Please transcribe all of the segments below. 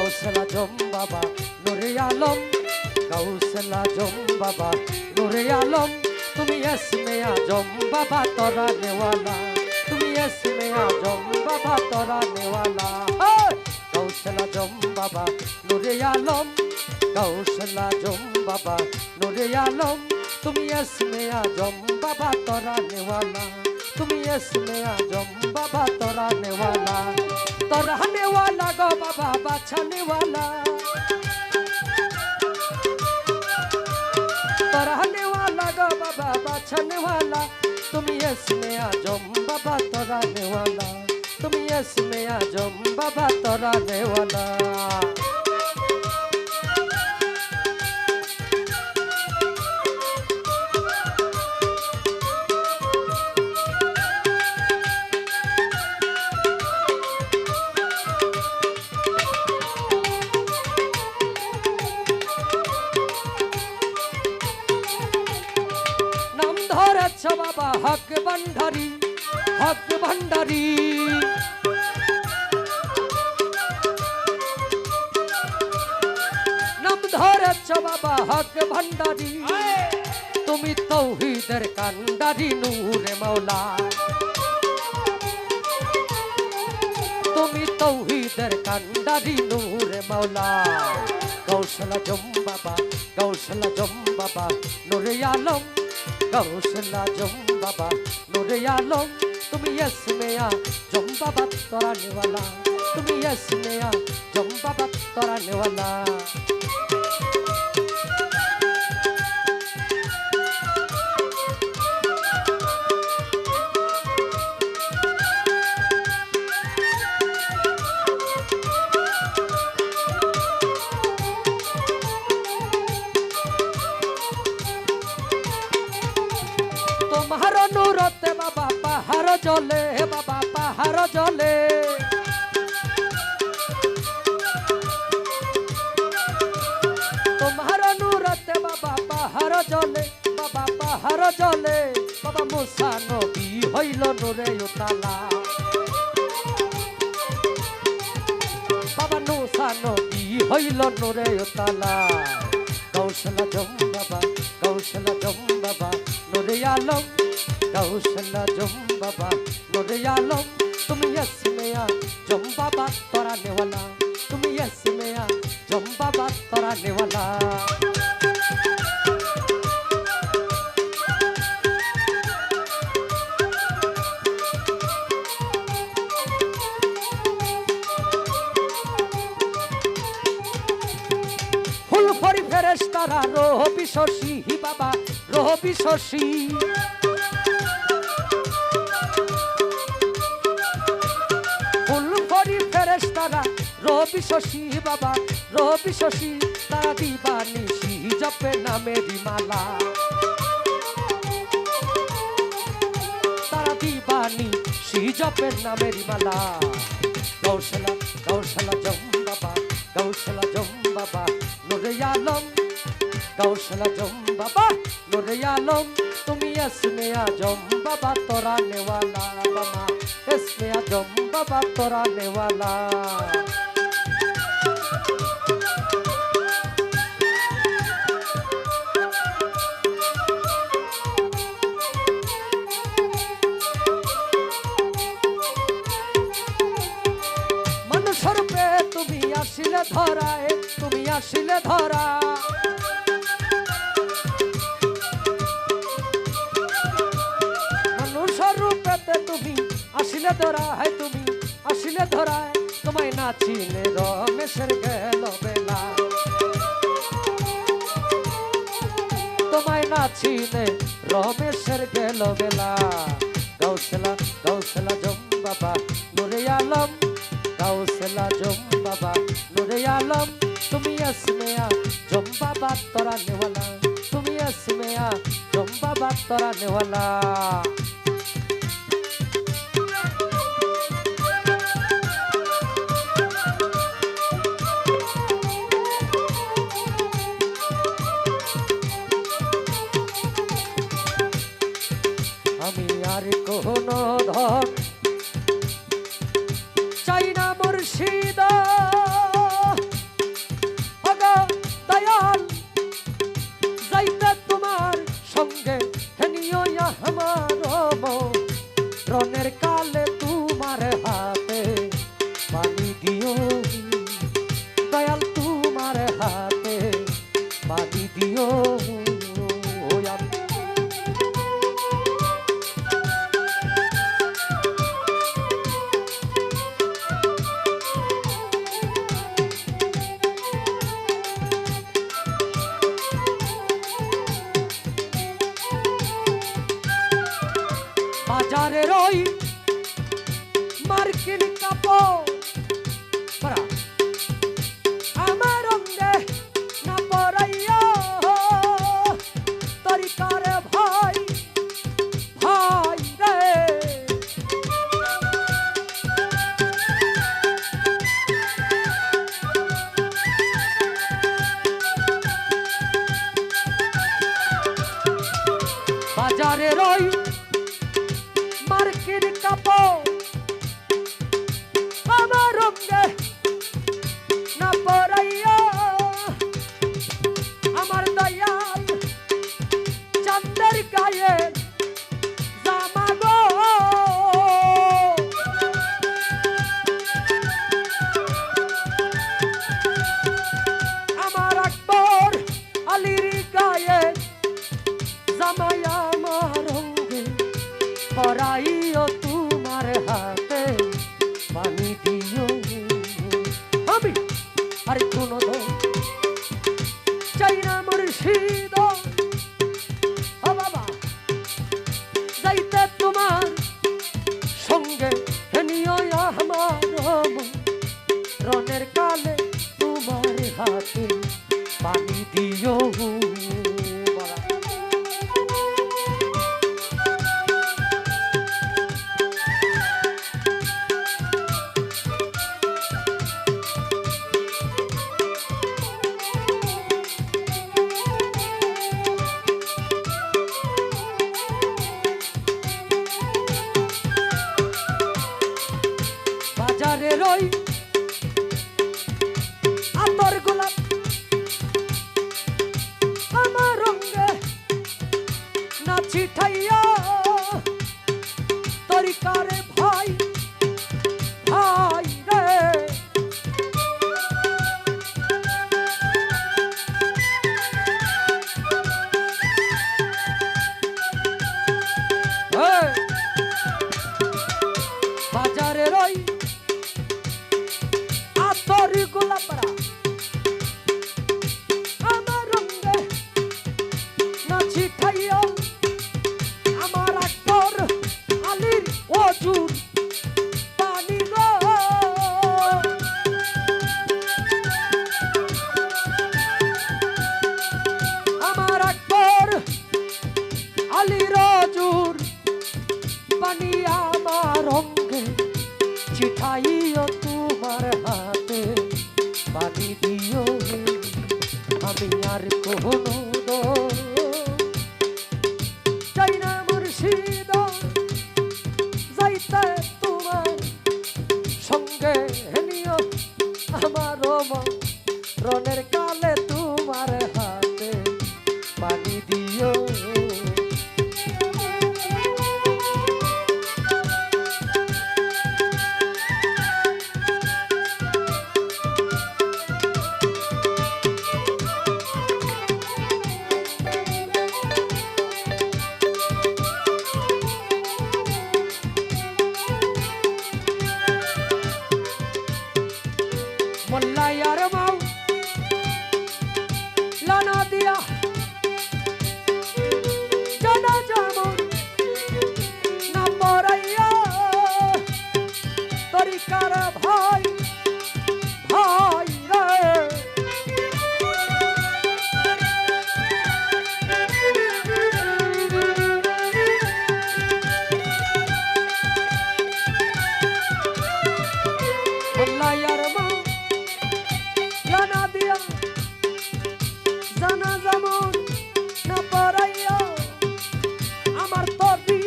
গৌসল আজম বাবা নূরে আলম, গৌসল আজম বাবা নূরে আলম, তুমি ইসমে আজম বাবা তরানে ওয়ালা, তুমি ইসমে আজম বাবা তরানে ওয়ালা। গৌসল আজম বাবা নূরে আলম, গৌসল আজম বাবা নূরে আলম, তুমি ইসমে আজম বাবা তরানে ওয়ালা, তুমি ইসমে আজম বাবা তরানে ওয়ালা। তরানে ওয়ালা গো বাবা বাঁচানে ওয়ালা, তরানে ওয়ালা গো বাবা বাঁচানে ওয়ালা, তুমি ইসমে আজম বাবা তরানে ওয়ালা, তুমি ইসমে আজম বাবা তরানে ওয়ালা। বাবা হক ভান্ডারি, হক ভান্ডারি, নাম ধরেছ বাবা হক ভান্ডারি, তুমি তৌহিদের কান্ডারি নূরে মাওলা, তুমি তৌহিদের কান্ডারি নূরে মাওলা। গৌসল আজম বাবা, গৌসল আজম বাবা নূরে আলম, গৌসল আজম বাবা নূরে আলম, তুমি ইসমে আজম বাবা তরানে ওয়ালা, তুমি ইসমে আজম বাবা তরানে ওয়ালা। তোমার নূরতে বাবা পাহাড় জ্বলে, বাবা পাহাড় জ্বলে, তোমার নূরতে বাবা পাহাড় জ্বলে, বাবা পাহাড় জ্বলে, বাবা মুসা নবী হইল নূরে উতালা, বাবা মুসা নবী হইল নূরে উতালা। গৌসল আজম বাবা, গৌসল আজম বাবা নূরে আলম, গৌসল আজম বাবা নূরে আলম, তুমি ইসমে আজম বাবা তরানে ওয়ালা, তুমি ইসমে আজম বাবা তরানে ওয়ালা। ফুল ফরি ফেরেশতারা রবি শশী বাবা রবি শশী, ফুল ফরি ফেরেশতারা রবি শশী বাবা রবি শশী, তারা দিবানিশি জপে নামেরি মালা, তারা দিবানিশি জপে নামেরি মালা। গৌসল গৌসল আজম বাবা, গৌসল আজম বাবা নূরে আলম, গৌসল আজম বাবা নূরে আলম, তুমি ইসমে আজম বাবা তরানে ওয়ালা, বাবা ইসমে আজম বাবা তরানে ওয়ালা। মানুষের পে তুমি আসিলে ধরায়, তুমি আসিলে ধরা, মানুষের রূপেতে তুমি আসিলে ধরা, হয় তুমি আসিলে ধরায়, তোমায় নাচিলে রমেশের গেল বেলা, তোমায় নাচিলে রমেশের গেল বেলা। গৌসল গৌসল আজম বাবা নূরে আলম, গৌসল আজম বাবা নূরে আলম, তুমি ইসমে আজম বাবা তরানে ওয়ালা, তুমি ইসমে আজম বাবা তরানে ওয়ালা। আমি আর কোনো ধন চাই না মুর্শিদা, আর কোনো দোষ চাই না মুর্শিদ ও বাবা যাইতে তোমার সঙ্গে নিও আমার রনের কালে তোমার হাতে পানি দিও বাজারে রই আতর গোলাপ আমার রঙে নাচি ঠাইয়া তরিকারে ভাই ভাই রে বাজারে রই আতর গোলাপরা আমার রঙে নাচি ঠাইয়া আমার আকবর আলীর অজুর পানি গো আমার আকবর আলীর অজুর পানি আমার রঙে চিঠাইও তোমার হাতে পানি দিও আমি আর কোনো দোষ চাই না মুর্শিদ যাইতে তোমার সঙ্গে নিও আমার রনের কালে তোমার হাতে পানি দিও মোল্লায়ার মাও লানা দিয়া জানা যেমন না পড়াইয়া তরিকার ভাই ভাই রে মোল্লায়ার মাও জানা দিয়া জানা যেমন না পড়াইয়া আমার তরি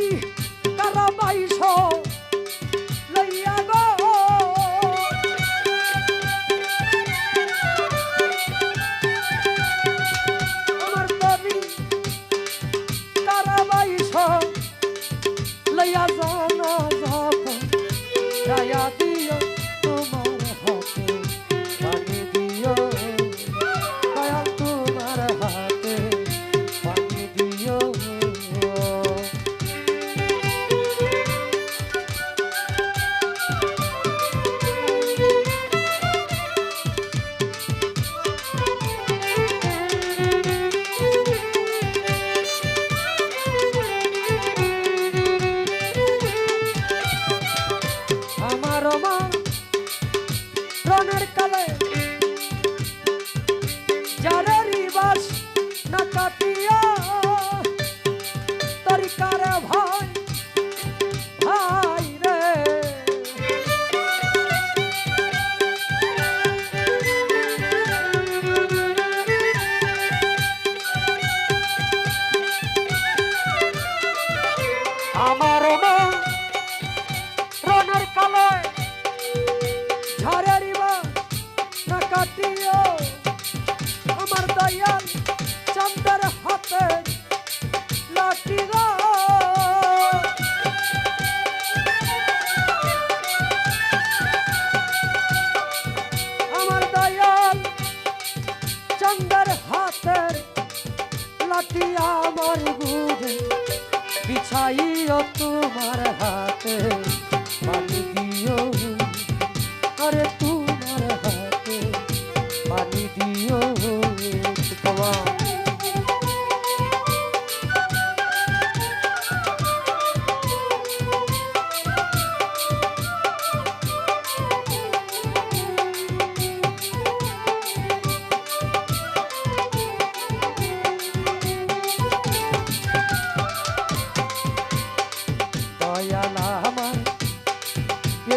কারা বাইশ লইয়া গো আমার তরি কারা বাইশ লইয়া জানা যাব দয়া দিও তোমার হাতে পানি দিও দয়া তোমার হাতে পানি দিও আমার মা রনের কালে যারে রিবাস না কাটিয়া তরিকার ভাই ভাই রে আমার মা রনের কালে ঝাড়ে রিবাস না কাটিয়া আমার দয়াল চন্দ্রের হাতে লাঠি গো আমার দয়াল চন্দ্রের হাতের লাঠি আমার গুড়ে বিছাইও তোমার হাতে পানি দিও আরে তোমার হাতে তোমার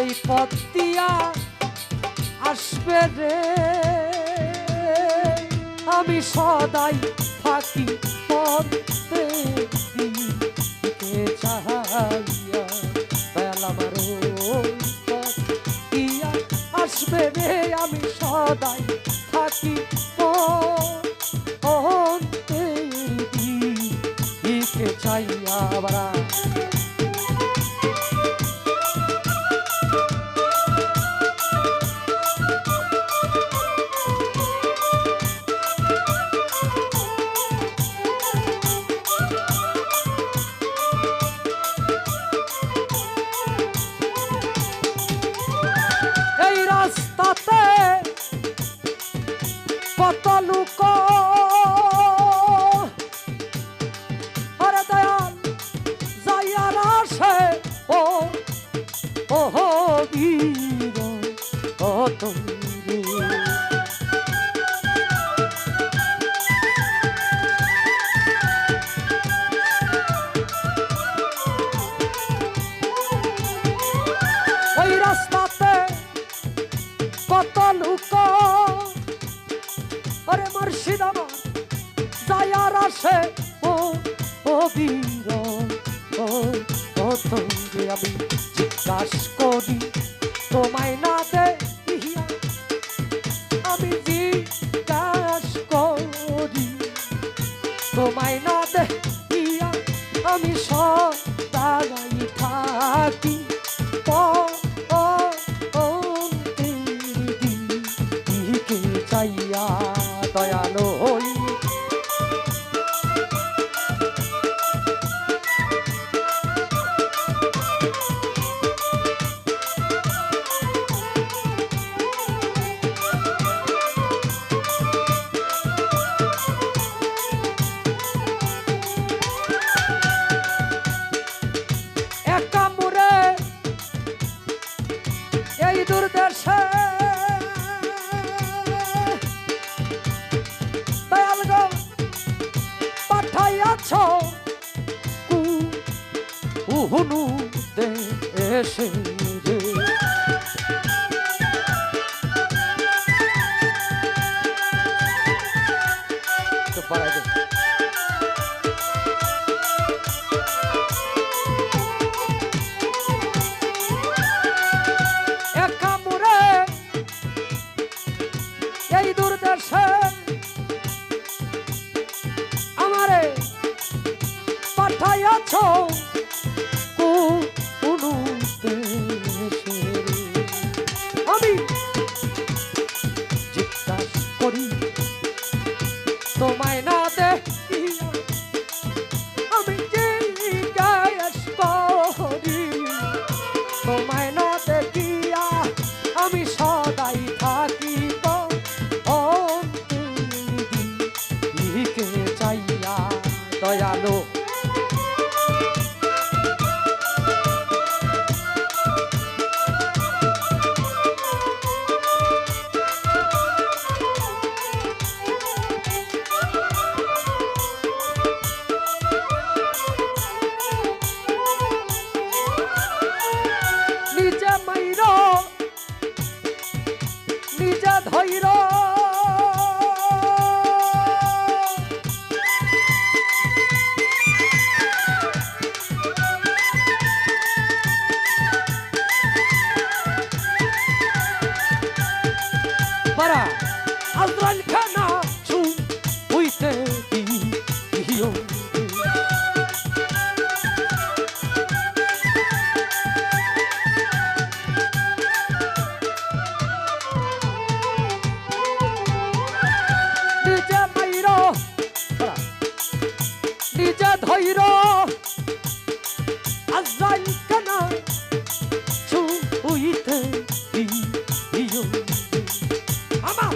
এই পথ দিয়া আসবে রে আমি সদাই থাকি পথে দিকে চাহিয়া দয়াল আমার পথ দিয়া আসবে রে আমি সদাই থাকি পথে দিকে চাহিয়া বারা কত লোক আরে দয়াল যাইয়ার আসে ও বীর কত ওই রাস্তাতে কত লোক আরে মুর্শিদ আমার যায়ার আসে ও বীর তোকে আমি জিজ্ঞাস করি তোমায় না দেখিয়া আমি জিজ্ঞাস করি তোমায় না দেখিয়া আমি সদাই থাকি দিকে চাইয়া দয়ালো হই একা মুরে এই দুর্দেশে উহুনু দেশে রে তো পারা দে একা মুরে এই দুর্দেশে আমারে পাঠাইয়াছ আমি জিজ্ঞাস করি তোমায় না দেখিয়া আমি জিজ্ঞাস করি তোমায় না দেখিয়া আমি সদাই থাকিব দিকে চাইয়া দয়ালো নিজে মাইর নিজে ধৈর para আজরাইল খানা ছু হইতে দিও নিজে মাইর নিজে ধৈর আজরাইল খানা ছু হইতে দিও আমার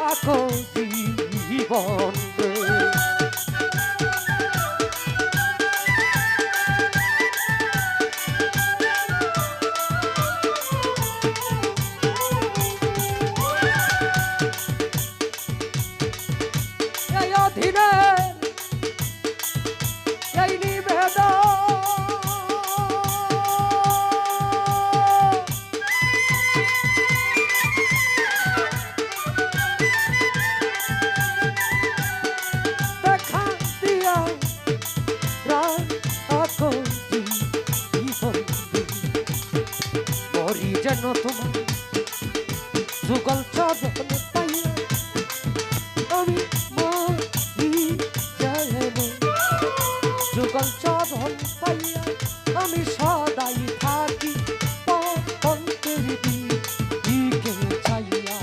রাখো জীবন রে। এই অধীনে এই নিবেদন দেখা দিয়া রাখো জীবন মরি যেন তোমার যুগল চরণ পাইয়া আমি মরি যেন যুগল চরণ পাইয়া আমি সদাই থাকি অন্তের দিকে চাইয়া।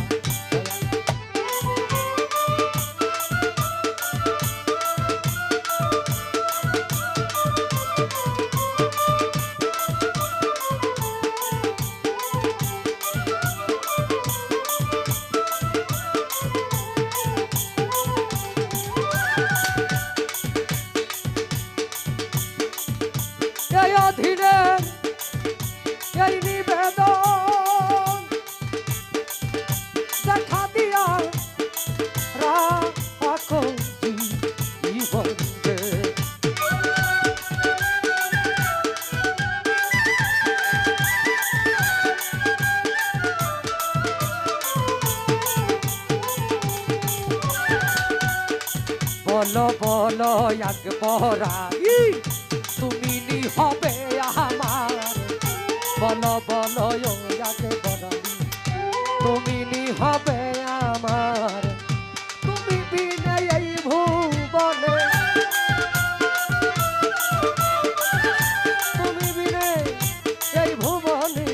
এই অধীনে এই নিবেদন দেখা দিয়া রাখো জীবন রে। বলো বলো একবরাই তুমি নি হবে আমার, বলো বলো একবরাই তুমি নি হবে আমার, তুমি বিনে এই ভুবনে, তুমি বিনে এই ভুবনে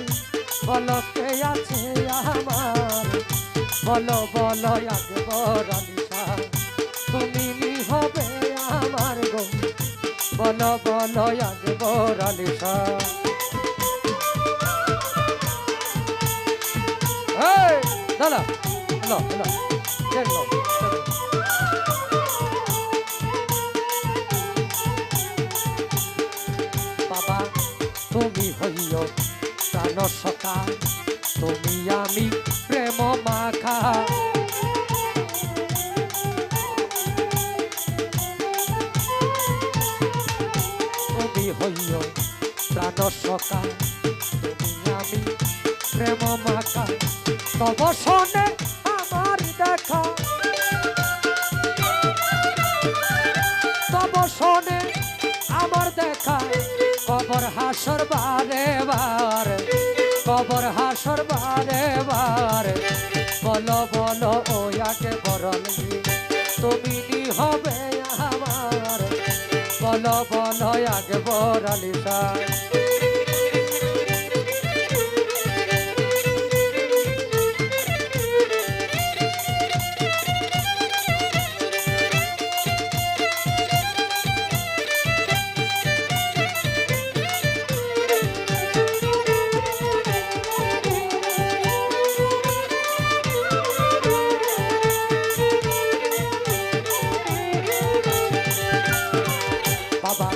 বলো কে আছে আমার, বলো বলো একবরাই তুমি নি হবে আমার গো, বলো বলো একবরাই দাদা হ্যালো হ্যালো বাবা তুমি হইও প্রাণ সখা, তুমি আমি প্রেম মাখা, তুমি হইও প্রাণ সখা, তুমি আমি প্রেম মাখা, তব শোনে আমার দেখা, তব শোনে আমার দেখা, কবর হাসর বারে বার, কবর হাসর বারে বার, বলো বলো ও একবরাই তুমি নি হবে আমার, বলো বলো একবরাই বাবা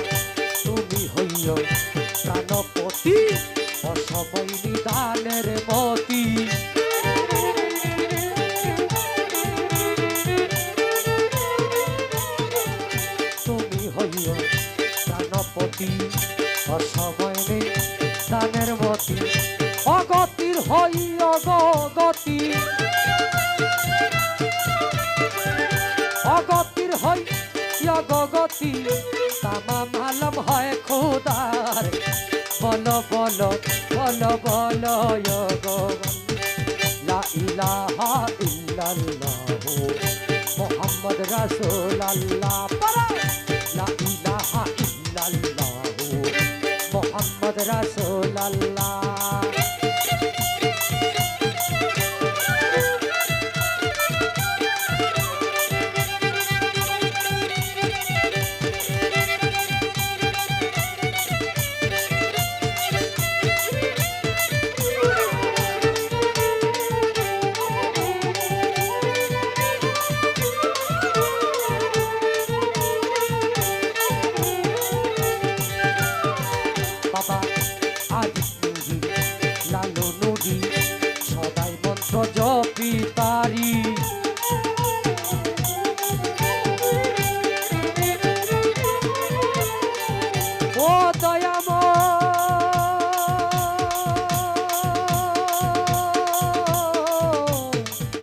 তুমি হইও প্রাণপতি অসময় নিদানের মতি, তুমি হইও প্রাণপতি অসময় নিদানের মতি, অগতির হই অগতি, অগতির হই অগতি, তামাম আলম হয় খুদার, বলো বলো বলো বলো লা ইলাহা ইল্লাল্লাহু মুহাম্মদ রাসূলুল্লাহ, লা ইলাহা ইল্লাল্লাহু মুহাম্মদ রাসূলুল্লাহ।